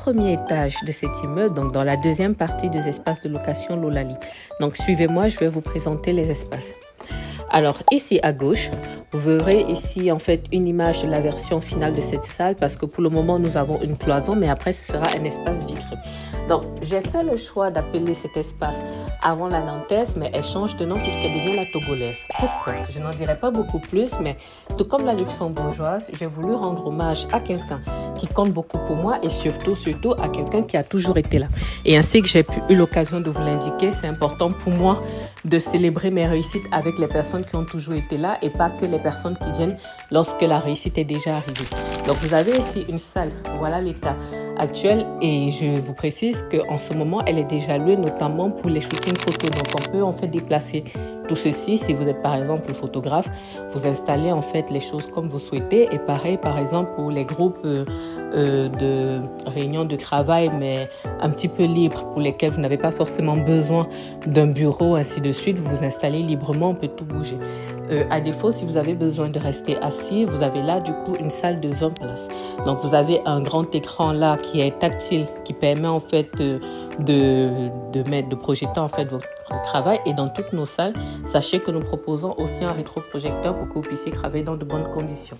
premier étage de cet immeuble, donc dans la deuxième partie des espaces de location Lolali. Donc suivez-moi, je vais vous présenter les espaces. Alors ici à gauche, vous verrez ici en fait une image de la version finale de cette salle parce que pour le moment nous avons une cloison mais après ce sera un espace vitré. Donc j'ai fait le choix d'appeler cet espace avant la Nantaise mais elle change de nom puisqu'elle devient la Togolaise. Pourquoi? Je n'en dirai pas beaucoup plus mais tout comme la luxembourgeoise, j'ai voulu rendre hommage à quelqu'un qui compte beaucoup pour moi et surtout à quelqu'un qui a toujours été là. Et ainsi que j'ai eu l'occasion de vous l'indiquer, c'est important pour moi de célébrer mes réussites avec les personnes qui ont toujours été là et pas que les personnes qui viennent lorsque la réussite est déjà arrivée. Donc vous avez ici une salle, voilà l'état actuel et je vous précise qu'en ce moment elle est déjà louée notamment pour les shootings photos. Donc on peut en fait déplacer tout ceci si vous êtes par exemple photographe, vous installez en fait les choses comme vous souhaitez et pareil par exemple pour les groupes de réunions de travail mais un petit peu libres pour lesquels vous n'avez pas forcément besoin d'un bureau ainsi de suite, vous vous installez librement, on peut tout bouger. À défaut, si vous avez besoin de rester assis, vous avez là du coup une salle de 20 places. Donc vous avez un grand écran là qui est tactile, qui permet en fait de projeter en fait votre travail. Et dans toutes nos salles, sachez que nous proposons aussi un rétroprojecteur pour que vous puissiez travailler dans de bonnes conditions.